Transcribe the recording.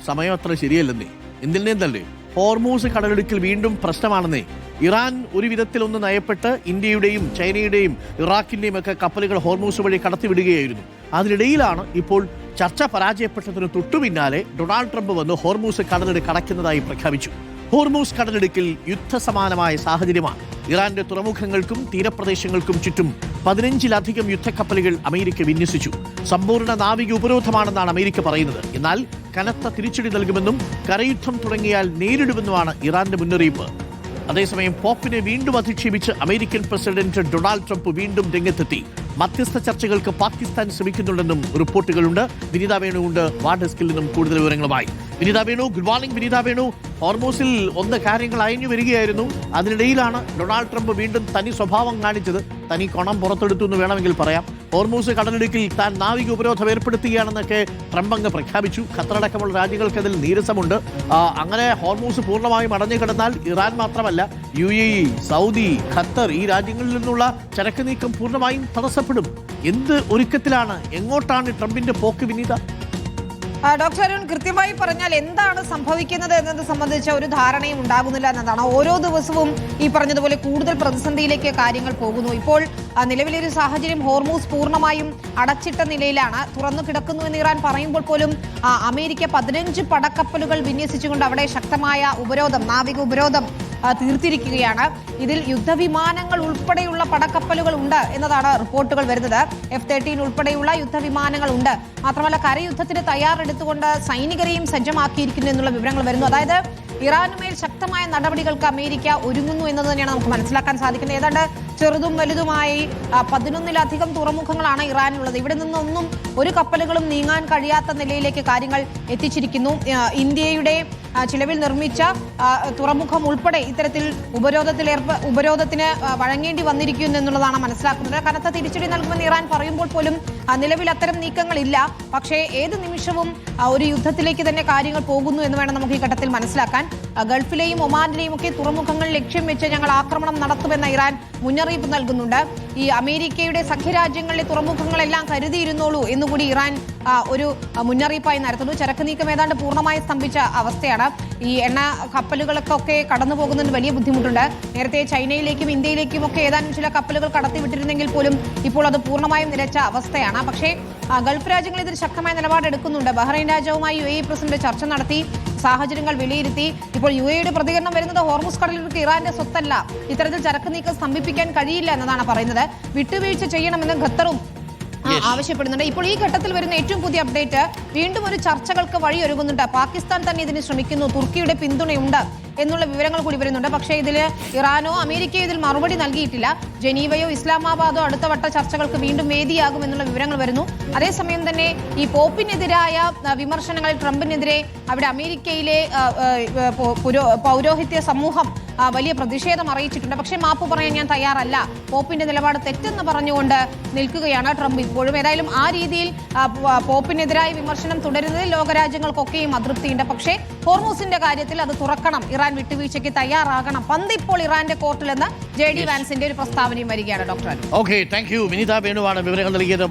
സമയം അത്ര ശരിയല്ലെന്നേ. എന്തിനേന്തല്ലേ, ഹോർമൂസ് കടലിടുക്കിൽ വീണ്ടും പ്രശ്നമാണെന്നേ. ഇറാൻ ഒരു വിധത്തിലൊന്ന് നയപ്പെട്ട് ഇന്ത്യയുടെയും ചൈനയുടെയും ഇറാഖിന്റെയും ഒക്കെ കപ്പലുകൾ ഹോർമൂസ് വഴി കടത്തിവിടുകയായിരുന്നു. അതിനിടയിലാണ് ഇപ്പോൾ ചർച്ച പരാജയപ്പെട്ടതിന് തൊട്ടുപിന്നാലെ ഡൊണാൾഡ് ട്രംപ് വന്ന് ഹോർമൂസ് കടലിടുക്ക് അടയ്ക്കുന്നതായി പ്രഖ്യാപിച്ചു. ഹോർമൂസ് കടലിടുക്കിൽ യുദ്ധസമാനമായ സാഹചര്യമാണ്. ഇറാന്റെ തുറമുഖങ്ങൾക്കും തീരപ്രദേശങ്ങൾക്കും ചുറ്റും 15-ലധികം യുദ്ധക്കപ്പലുകൾ അമേരിക്ക വിന്യസിച്ചു. സമ്പൂർണ്ണ നാവിക ഉപരോധമാണെന്നാണ് അമേരിക്ക പറയുന്നത്. എന്നാൽ കനത്ത തിരിച്ചടി നൽകുമെന്നും കരയുദ്ധം തുടങ്ങിയാൽ നേരിടുമെന്നുമാണ് ഇറാന്റെ മുന്നറിയിപ്പ്. അതേസമയം പോപ്പിനെ വീണ്ടും അധിക്ഷേപിച്ച് അമേരിക്കൻ പ്രസിഡന്റ് ഡൊണാൾഡ് ട്രംപ് വീണ്ടും രംഗത്തെത്തി. മധ്യസ്ഥ ചർച്ചകൾക്ക് പാകിസ്ഥാൻ ശ്രമിക്കുന്നുണ്ടെന്നും റിപ്പോർട്ടുകളുണ്ട്. വിനീത വേണുണ്ട് വാർഡ് ഡെസ്കിൽ നിന്നും കൂടുതൽ വിവരങ്ങളുമായി. വിനീത വേണു, ഗുഡ് മോർണിംഗ്. വിനീത വേണു, ഹോർമൂസിൽ കാര്യങ്ങൾ അയഞ്ഞു വരികയായിരുന്നു. അതിനിടയിലാണ് ഡൊണാൾഡ് ട്രംപ് വീണ്ടും തനി സ്വഭാവം കാണിച്ചത്. തനി കൊണം പുറത്തെടുത്തു എന്ന് വേണമെങ്കിൽ പറയാം. ഹോർമൂസ് കടലിടുക്കിൽ താൻ നാവിക ഉപരോധം ഏർപ്പെടുത്തുകയാണെന്നൊക്കെ ട്രംപ് അങ്ങ് പ്രഖ്യാപിച്ചു. ഖത്തറടക്കമുള്ള രാജ്യങ്ങൾക്ക് അതിൽ നീരസമുണ്ട്. അങ്ങനെ ഹോർമൂസ് പൂർണ്ണമായും അടഞ്ഞു കിടന്നാൽ ഇറാൻ മാത്രമല്ല UAE, സൗദി, ഖത്തർ ഈ രാജ്യങ്ങളിൽ നിന്നുള്ള ചരക്ക് നീക്കം പൂർണ്ണമായും തടസ്സപ്പെടും. എന്ത് ഒരുക്കത്തിലാണ്, എങ്ങോട്ടാണ് ട്രംപിന്റെ പോക്ക് വിനീത? ഡോക്ടർ അരുൺ, കൃത്യമായി പറഞ്ഞാൽ എന്താണ് സംഭവിക്കുന്നത് എന്നത് സംബന്ധിച്ച ഒരു ധാരണയും ഉണ്ടാകുന്നില്ല എന്നതാണ്. ഓരോ ദിവസവും ഈ പറഞ്ഞതുപോലെ കൂടുതൽ പ്രതിസന്ധിയിലേക്ക് കാര്യങ്ങൾ പോകുന്നു. ഇപ്പോൾ നിലവിലെ ഒരു സാഹചര്യം ഹോർമൂസ് പൂർണ്ണമായും അടച്ചിട്ട നിലയിലാണ്. തുറന്നു കിടക്കുന്നുവെന്ന് ഇറാൻ പറയുമ്പോൾ പോലും അമേരിക്ക 15 പടക്കപ്പലുകൾ വിന്യസിച്ചുകൊണ്ട് അവിടെ ശക്തമായ ഉപരോധം, നാവിക ഉപരോധം തീർത്തിരിക്കുകയാണ്. ഇതിൽ യുദ്ധവിമാനങ്ങൾ ഉൾപ്പെടെയുള്ള പടക്കപ്പലുകൾ ഉണ്ട് എന്നതാണ് റിപ്പോർട്ടുകൾ വരുന്നത്. F-13 ഉൾപ്പെടെയുള്ള യുദ്ധവിമാനങ്ങൾ ഉണ്ട്. മാത്രമല്ല കരയുദ്ധത്തിന് തയ്യാറെടുത്തുകൊണ്ട് സൈനികരെയും സജ്ജമാക്കിയിരിക്കുന്നു എന്നുള്ള വിവരങ്ങൾ വരുന്നു. അതായത് ഇറാനുമേൽ ശക്തമായ നടപടികൾക്ക് അമേരിക്ക ഒരുങ്ങുന്നു എന്നത് തന്നെയാണ് നമുക്ക് മനസ്സിലാക്കാൻ സാധിക്കുന്നത്. ഏതാണ്ട് ചെറുതും വലുതുമായി 11-ലധികം തുറമുഖങ്ങളാണ് ഇറാനുള്ളത്. ഇവിടെ നിന്നൊന്നും ഒരു കപ്പലുകളും നീങ്ങാൻ കഴിയാത്ത നിലയിലേക്ക് കാര്യങ്ങൾ എത്തിച്ചിരിക്കുന്നു. ഇന്ത്യയുടെ ചിലവിൽ നിർമ്മിച്ച തുറമുഖം ഉൾപ്പെടെ ഇത്തരത്തിൽ ഉപരോധത്തിന് വഴങ്ങേണ്ടി വന്നിരിക്കുന്നു എന്നുള്ളതാണ് മനസ്സിലാക്കുന്നത്. കനത്ത തിരിച്ചടി നൽകുമെന്ന് ഇറാൻ പറയുമ്പോൾ പോലും നിലവിൽ അത്തരം നീക്കങ്ങളില്ല. പക്ഷേ ഏത് നിമിഷവും ഒരു യുദ്ധത്തിലേക്ക് തന്നെ കാര്യങ്ങൾ പോകുന്നു എന്ന് വേണം നമുക്ക് ഈ ഘട്ടത്തിൽ മനസ്സിലാക്കാൻ. ഗൾഫിലെയും ഒമാനിലെയും ഒക്കെ തുറമുഖങ്ങൾ ലക്ഷ്യം വെച്ച് ഞങ്ങൾ ആക്രമണം നടത്തുമെന്ന ഇറാൻ മുന്നറിയിപ്പ് നൽകുന്നുണ്ട്. ഈ അമേരിക്കയുടെ സഖ്യരാജ്യങ്ങളിലെ തുറമുഖങ്ങളെല്ലാം കരുതിയിരുന്നോളൂ എന്നുകൂടി ഇറാൻ ഒരു മുന്നറിയിപ്പായി നടത്തുന്നു. ചരക്ക് നീക്കം ഏതാണ്ട് പൂർണ്ണമായി സ്തംഭിച്ച അവസ്ഥയാണ്. ഈ എണ്ണ കപ്പലുകൾക്കൊക്കെ കടന്നു പോകുന്നതിന് വലിയ ബുദ്ധിമുട്ടുണ്ട്. നേരത്തെ ചൈനയിലേക്കും ഇന്ത്യയിലേക്കും ഒക്കെ ഏതാനും ചില കപ്പലുകൾ കടത്തിവിട്ടിരുന്നെങ്കിൽ പോലും ഇപ്പോൾ അത് പൂർണ്ണമായും നിലച്ച അവസ്ഥയാണ്. പക്ഷേ ഗൾഫ് രാജ്യങ്ങൾ ഇതിൽ ശക്തമായ നിലപാടെടുക്കുന്നുണ്ട്. ബഹ്റൈൻ രാജാവുമായി UAE പ്രസിഡന്റ് ചർച്ച നടത്തി, സാഹചര്യങ്ങൾ വിലയിരുത്തി. ഇപ്പോൾ UAEയുടെ പ്രതികരണം വരുന്നത് ഹോർമൂസ് കടലിടുക്ക് ഇറാന്റെ സ്വത്തല്ല, ഇത്തരത്തിൽ ചരക്ക് നീക്കം സ്തംഭിപ്പിക്കാൻ കഴിയില്ല എന്നതാണ് പറയുന്നത്. വിട്ടുവീഴ്ച ചെയ്യണമെന്ന് ഖത്തറും ആവശ്യപ്പെടുന്നുണ്ട്. ഇപ്പോൾ ഈ ഘട്ടത്തിൽ വരുന്ന ഏറ്റവും പുതിയ അപ്ഡേറ്റ്, വീണ്ടും ഒരു ചർച്ചകൾക്ക് വഴിയൊരുങ്ങുന്നുണ്ട്. പാകിസ്ഥാൻ തന്നെ ഇതിന് ശ്രമിക്കുന്നു, തുർക്കിയുടെ പിന്തുണയുണ്ട് എന്നുള്ള വിവരങ്ങൾ കൂടി വരുന്നുണ്ട്. പക്ഷേ ഇതിൽ ഇറാനോ അമേരിക്കയോ ഇതിൽ മറുപടി നൽകിയിട്ടില്ല. ജനീവയോ ഇസ്ലാമാബാദോ അടുത്ത വട്ട ചർച്ചകൾക്ക് വീണ്ടും വേദിയാകും എന്നുള്ള വിവരങ്ങൾ വരുന്നു. അതേസമയം തന്നെ ഈ പോപ്പിനെതിരായ വിമർശനങ്ങൾ ട്രംപിനെതിരെ അവിടെ അമേരിക്കയിലെ പൗരോഹിത്യ സമൂഹം വലിയ പ്രതിഷേധം അറിയിച്ചിട്ടുണ്ട്. പക്ഷേ മാപ്പ് പറയാൻ ഞാൻ തയ്യാറല്ല, പോപ്പിന്റെ നിലപാട് തെറ്റെന്ന് പറഞ്ഞുകൊണ്ട് നിൽക്കുകയാണ് ട്രംപ് ഇപ്പോഴും. ഏതായാലും ആ രീതിയിൽ പോപ്പിനെതിരായ വിമർശനം തുടരുന്നതിൽ ലോകരാജ്യങ്ങൾക്കൊക്കെയും അതൃപ്തിയുണ്ട്. പക്ഷേ ഹോർമൂസിന്റെ കാര്യത്തിൽ അത് തുറക്കണം, ഇറാൻ വിട്ടുവീഴ്ചയ്ക്ക് തയ്യാറാകണം. പന്ത് ഇപ്പോൾ ഇറാന്റെ കോർട്ടിലെന്ന് JD വാൻസിന്റെ ഒരു പ്രസ്താവനയും വരികയാണ്. Doctor okay, thank you. Vineetha വേണുവാണ് വിവരങ്ങൾ നൽകിയത്.